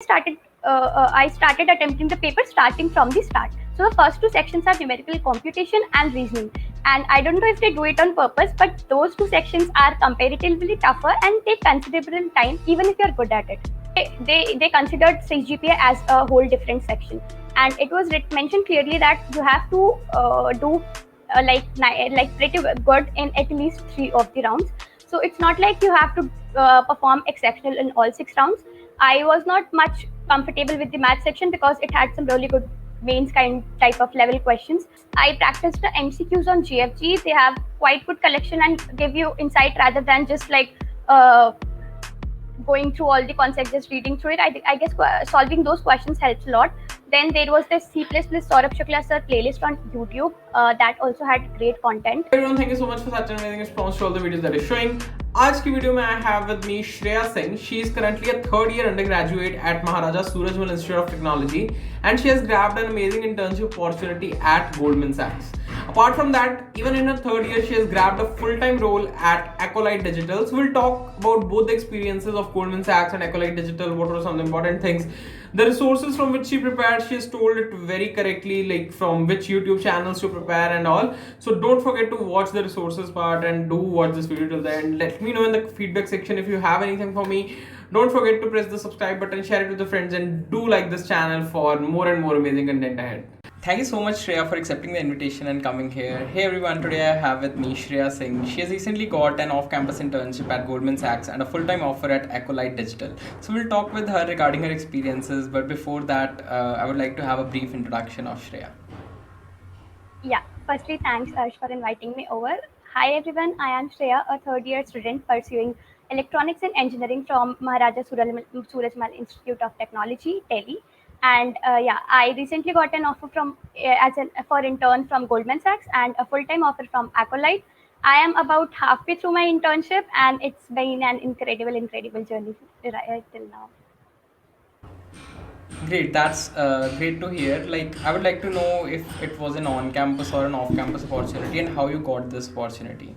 I started attempting the paper starting from the start. So the first two sections are numerical computation and reasoning. And I don't know if they do it on purpose, but those two sections are comparatively tougher and take considerable time, even if you're good at it. They considered CGPA as a whole different section, and it was mentioned clearly that you have to do like pretty good in at least 3 of the rounds. So it's not like you have to perform exceptional in all 6 rounds. I was not much comfortable with the math section because it had some really good mains kind type of level questions. I practiced the MCQs on GFG. They have quite good collection and give you insight rather than just like going through all the concepts, just reading through it. I guess solving those questions helps a lot. Then there was the C++ Saurabh Shukla sir playlist on YouTube that also had great content. Everyone, thank you so much for such an amazing response to all the videos that is showing. आज की video में I have with me Shreya Singh. She is currently a third year undergraduate at Maharaja Surajmal Institute of Technology, and she has grabbed an amazing internship opportunity at Goldman Sachs. Apart from that, even in her third year, she has grabbed a full-time role at Acolyte Digital. So we'll talk about both the experiences of Goldman Sachs and Acolyte Digital. What were some of the important things? The resources from which she prepared, she has told it very correctly, like from which YouTube channels to prepare and all. So don't forget to watch the resources part and do watch this video till the end. Let me know in the feedback section if you have anything for me. Don't forget to press the subscribe button, share it with your friends, and do like this channel for more and more amazing content ahead. Thank you so much, Shreya, for accepting the invitation and coming here. Hey everyone, today I have with me Shreya Singh. She has recently got an off-campus internship at Goldman Sachs and a full-time offer at Acolyte Digital. So we'll talk with her regarding her experiences, but before that, I would like to have a brief introduction of Shreya. Yeah, firstly, thanks Arsh for inviting me over. Hi everyone, I am Shreya, a third year student pursuing electronics and engineering from Maharaja Surajmal Institute of Technology, Delhi. And yeah, I recently got an offer from for intern from Goldman Sachs and a full-time offer from Acolyte. I am about halfway through my internship, and it's been an incredible journey right till now. Great, that's great to hear. Like, I would like to know if it was an on-campus or an off-campus opportunity and how you got this opportunity.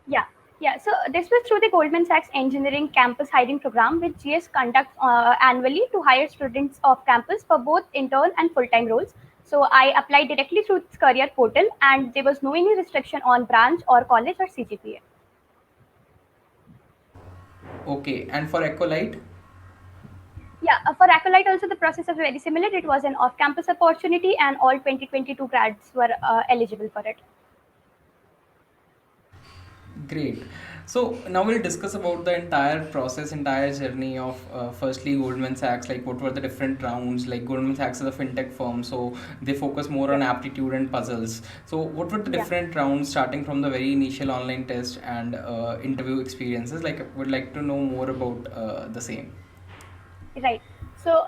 Yeah, yeah. So this was through the Goldman Sachs Engineering Campus Hiring Program, which GS conducts annually to hire students off campus for both intern and full-time roles. So I applied directly through its career portal, and there was no any restriction on branch or college or CGPA. Okay, and for Acolyte? Yeah, for Acolyte also the process was very similar. It was an off-campus opportunity, and all 2022 grads were eligible for it. Great. So now we'll discuss about the entire process, entire journey of firstly Goldman Sachs. Like, what were the different rounds? Like, Goldman Sachs is a fintech firm, so they focus more on aptitude and puzzles. So what were the Yeah. different rounds, starting from the very initial online test and interview experiences? Like, I would like to know more about the same. Right. So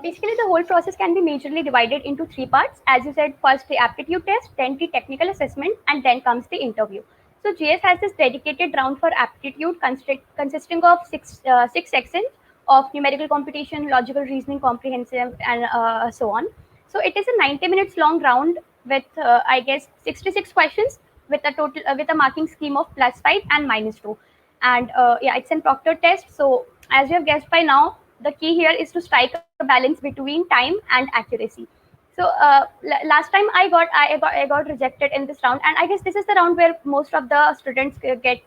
basically, the whole process can be majorly divided into 3 parts. As you said, first the aptitude test, then the technical assessment, and then comes the interview. So GS has this dedicated round for aptitude consisting of six sections of numerical computation, logical reasoning, comprehensive, and so on. So it is a 90 minutes long round with I guess 66 questions with a total with a marking scheme of +5 and -2. And yeah, it's an proctor test. So as you have guessed by now, the key here is to strike a balance between time and accuracy. So last time I got rejected in this round, and I guess this is the round where most of the students get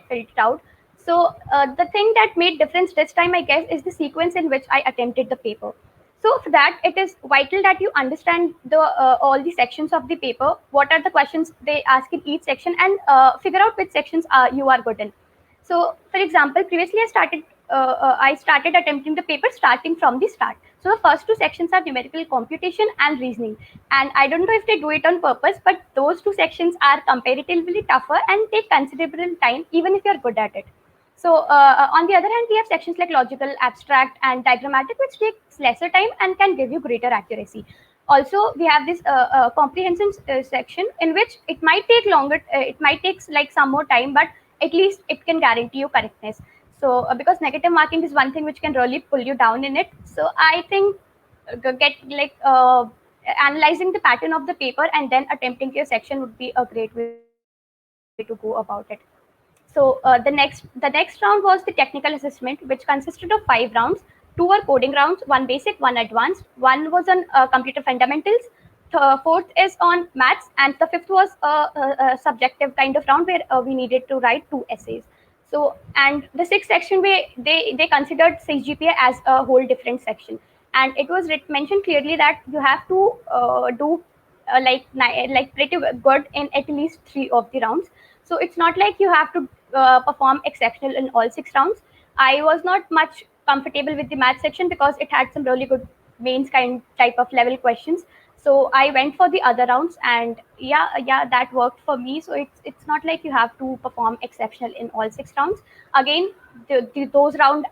filtered out. So the thing that made difference this time, I guess, is the sequence in which I attempted the paper. So for that, it is vital that you understand the all the sections of the paper. What are the questions they ask in each section, and figure out which sections you are good in. So, for example, previously I started attempting the paper starting from the start. So the first two sections are numerical computation and reasoning, and I don't know if they do it on purpose, but those two sections are comparatively tougher and take considerable time, even if you're good at it. So on the other hand, we have sections like logical, abstract, and diagrammatic, which takes lesser time and can give you greater accuracy. Also, we have this comprehension section in which it might take longer. It might take like some more time, but at least it can guarantee you correctness. So because negative marking is one thing which can really pull you down in it. So I think get like analyzing the pattern of the paper and then attempting your section would be a great way to go about it. So the next round was the technical assessment, which consisted of 5 rounds. Two were coding rounds, one basic, one advanced. One was on computer fundamentals. Fourth is on maths, and the fifth was a subjective kind of round where we needed to write two essays. So, and the sixth section where they considered CGPA as a whole different section, and it was mentioned clearly that you have to do like pretty good in at least three of the rounds. So it's not like you have to perform exceptional in all six rounds. I was not much comfortable with the math section because it had some really good mains kind type of level questions. So I went for the other rounds, and yeah, that worked for me. So it's not like you have to perform exceptional in all six rounds. Again, those round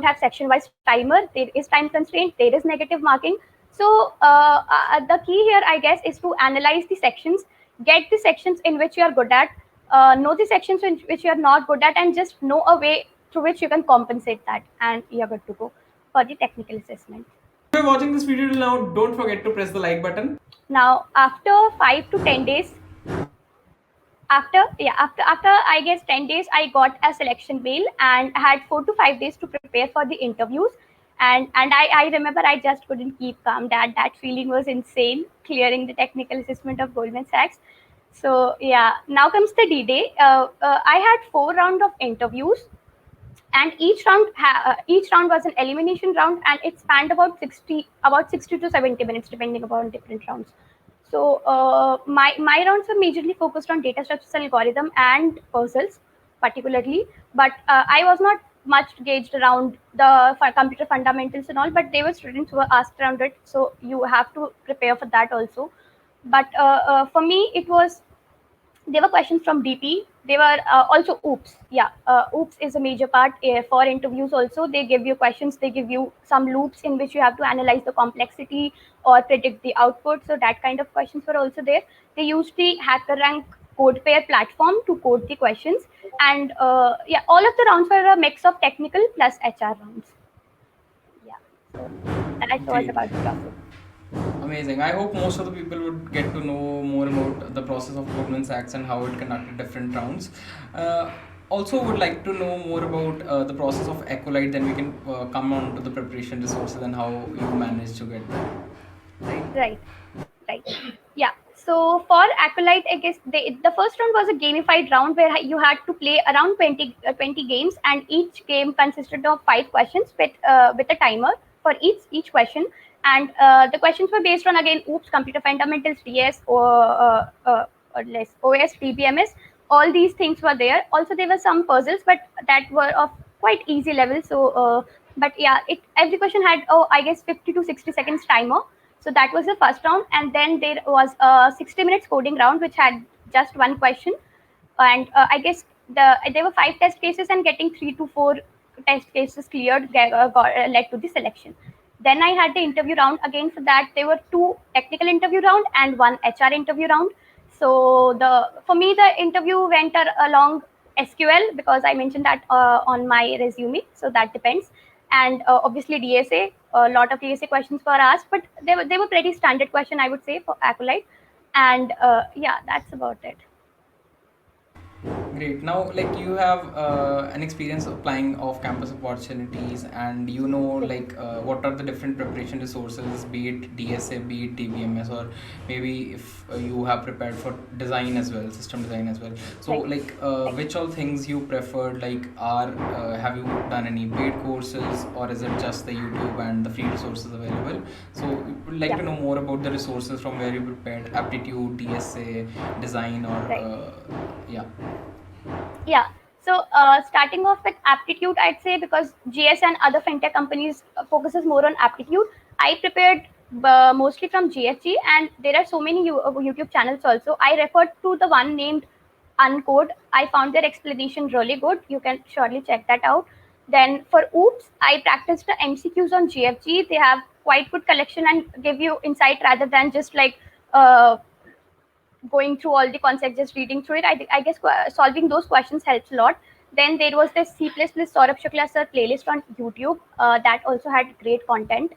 have section wise timer. There is time constraint. There is negative marking. So the key here, I guess, is to analyze the sections, get the sections in which you are good at, know the sections in which you are not good at, and just know a way through which you can compensate that, and you're good to go for the technical assessment. If you're watching this video till now, don't forget to press the like button. Now, after 5 to 10 days, after I guess 10 days, I got a selection mail, and I had 4 to 5 days to prepare for the interviews. And I remember I just couldn't keep calm. That feeling was insane, clearing the technical assessment of Goldman Sachs. So yeah, now comes the D-Day. I had 4 rounds of interviews, and each round was an elimination round, and it spanned about 60 to 70 minutes depending upon different rounds. So my rounds were majorly focused on data structures, algorithm, and puzzles particularly, but I was not much gauged around the computer fundamentals and all, but there were students who were asked around it, so you have to prepare for that also. But for me it was, there were questions from DP. They were also OOPS. Yeah, OOPS is a major part for interviews. Also, they give you questions. They give you some loops in which you have to analyze the complexity or predict the output. So that kind of questions were also there. They used the HackerRank code pair platform to code the questions, and yeah, all of the rounds were a mix of technical plus HR rounds. Yeah, so that was Great. about the process. Amazing. I hope most of the people would get to know more about the process of Goldman Sachs and how it conducted different rounds. Also, would like to know more about the process of Acolyte. Then we can come on to the preparation resources and how you managed to get there. Right, right. Yeah. So for Acolyte, I guess the first round was a gamified round where you had to play around 20 games, and each game consisted of 5 questions with a timer for each question. And the questions were based on, again, OOPS, computer fundamentals, DS, or less OS, DBMS. All these things were there. Also, there were some puzzles, but that were of quite easy level. So, but yeah, every question had, I guess, 50 to 60 seconds timer. So that was the first round, and then there was a 60 minutes coding round which had just one question, and I guess there were 5 test cases, and getting 3 to 4 test cases cleared led to the selection. Then I had the interview round. Again, for that there were 2 technical interview round and 1 HR interview round. So for me the interview went along SQL because I mentioned that on my resume. So that depends, and obviously DSA. A lot of DSA questions were asked, but they were pretty standard question, I would say, for Acolyte. And yeah, that's about it. Great. Now, like you have an experience applying off-campus opportunities, and you know, like what are the different preparation resources, be it DSA, be it DBMS, or maybe if you have prepared for design as well, system design as well. So, Right. like, which all things you preferred? Like, have you done any paid courses, or is it just the YouTube and the free resources available? So, we would like Yeah. to know more about the resources from where you prepared aptitude, DSA, design, or Right. yeah. Yeah. So starting off with aptitude, I'd say, because GS and other fintech companies focuses more on aptitude. I prepared mostly from GFG, and there are so many YouTube channels also. I referred to the one named Uncode. I found their explanation really good. You can surely check that out. Then for OOPS, I practiced the MCQs on GFG. They have quite good collection and give you insight rather than just like going through all the concepts, just reading through it. I guess solving those questions helps a lot. Then there was the C++ Saurabh Shukla sir playlist on YouTube that also had great content.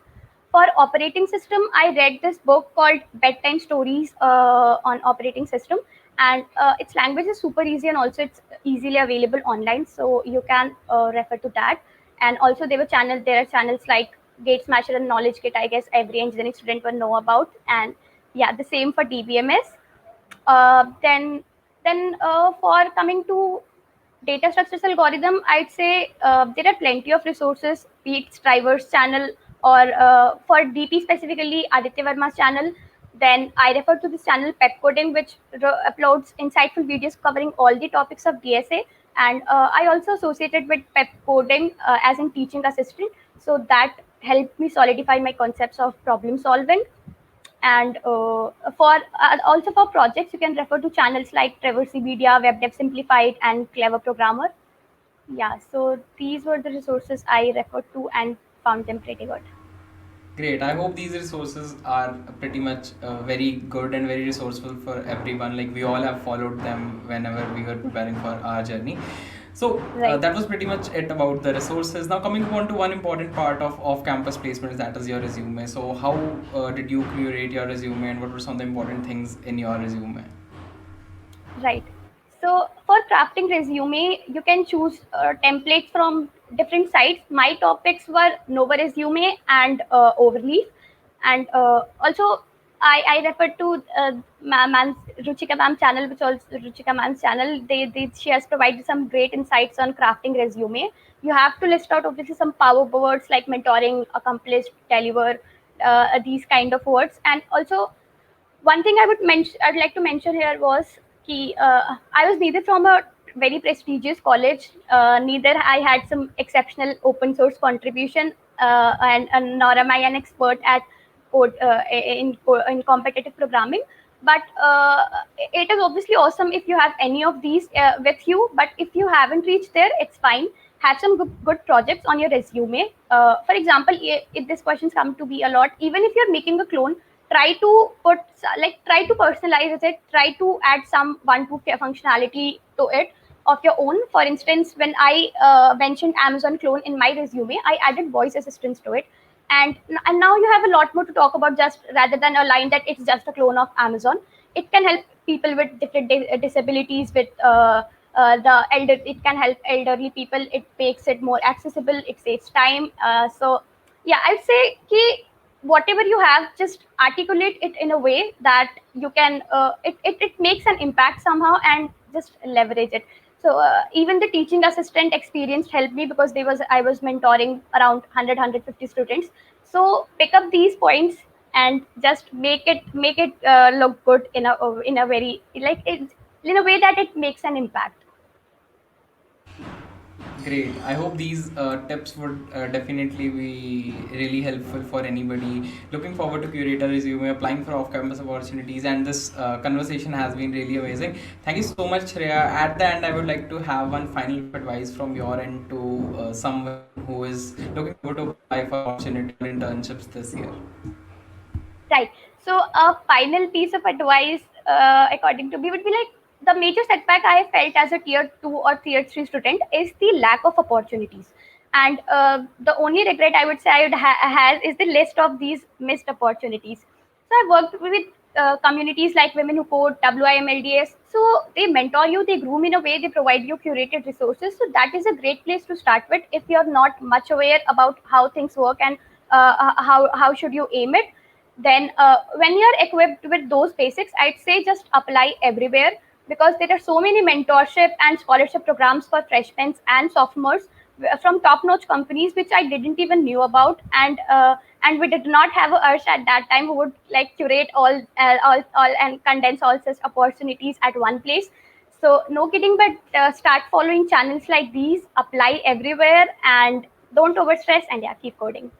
For operating system, I read this book called Bedtime Stories on operating system, and its language is super easy, and also it's easily available online, so you can refer to that. And also there are channels like Gate Smasher and Knowledge Kit. I guess every engineering student will know about. And yeah, the same for DBMS. Then for coming to data structures algorithm, I'd say there are plenty of resources, be it Striver's channel or for DP specifically, Aditya Verma's channel. Then I refer to this channel Pep Coding, which uploads insightful videos covering all the topics of DSA. And I also associated with Pep Coding as a teaching assistant, so that helped me solidify my concepts of problem solving. And for also for projects, you can refer to channels like Traversy Media, WebDev Simplified, and Clever Programmer. Yeah, so these were the resources I referred to and found them pretty good. Great. I hope these resources are pretty much very good and very resourceful for everyone. Like we all have followed them whenever we were preparing for our journey. So Right. that was pretty much it about the resources. Now coming on to one important part of off-campus placements, that is your resume. So how did you curate your resume, and what were some of the important things in your resume? Right. So for crafting resume, you can choose templates from different sites. My topics were Nova Resume and Overleaf, and also I refer to ma'am's Ruchika ma'am channel, which also Ruchika ma'am's channel. She has provided some great insights on crafting resume. You have to list out obviously some power words like mentoring, accomplished, deliver, these kind of words. And also one thing I'd like to mention here was I was neither from a very prestigious college, neither I had some exceptional open source contribution, and nor am I an expert at in competitive programming. But it is obviously awesome if you have any of these with you. But if you haven't reached there, it's fine. Have some good projects on your resume. For example, if this questions come to be a lot, even if you're making a clone, try to personalize it, try to add some one two functionality to it of your own. For instance, when I mentioned Amazon clone in my resume, I added voice assistance to it. And now you have a lot more to talk about, just rather than a line that it's just a clone of Amazon. It can help people with different disabilities, with the elder. It can help elderly people. It makes it more accessible, it saves time. So yeah, I'd say ki whatever you have, just articulate it in a way that you can it makes an impact somehow, and just leverage it. So even the teaching assistant experience helped me, because I was mentoring around 100 students. So pick up these points and just make it look good in a very in a way that it makes an impact. Great. I hope these tips would definitely be really helpful for anybody looking forward to curate a resume, applying for off-campus opportunities. And this conversation has been really amazing. Thank you so much, Shreya. At the end, I would like to have one final advice from your end to someone who is looking forward to apply for opportunity or internships this year. Right. So a final piece of advice, according to me, would be like the major setback I felt as a tier two or tier three student is the lack of opportunities. And the only regret I would say I would has is the list of these missed opportunities. So I worked with communities like Women Who Code, WIMLDS. So they mentor you, they groom in a way, they provide you curated resources. So that is a great place to start with if you're not much aware about how things work, and how should you aim it. Then when you're equipped with those basics, I'd say just apply everywhere, because there are so many mentorship and scholarship programs for freshmen and sophomores from top-notch companies which I didn't even knew about. And we did not have a urge at that time who would like curate all and condense all such opportunities at one place. So no kidding, but start following channels like these, apply everywhere, and don't overstress, and yeah, keep coding.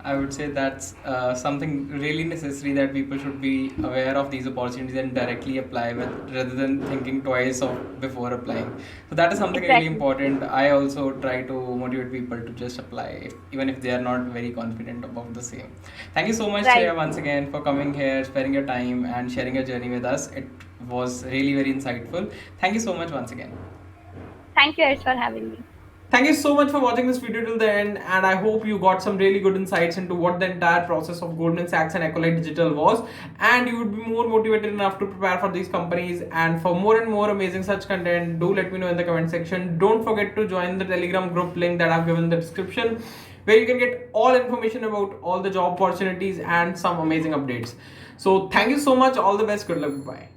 I would say that's something really necessary, that people should be aware of these opportunities and directly apply with, rather than thinking twice of before applying. So that is something really Exactly. important. I also try to motivate people to just apply, even if they are not very confident about the same. Thank you so much, Right. Shreya, once again for coming here, sparing your time, and sharing your journey with us. It was really very insightful. Thank you so much once again. Thank you, Harsh, for having me. Thank you so much for watching this video till the end, and I hope you got some really good insights into what the entire process of Goldman Sachs and Accolade Digital was, and you would be more motivated enough to prepare for these companies. And for more and more amazing such content, do let me know in the comment section. Don't forget to join the Telegram group link that I've given in the description, where you can get all information about all the job opportunities and some amazing updates. So thank you so much. All the best. Good luck. Bye.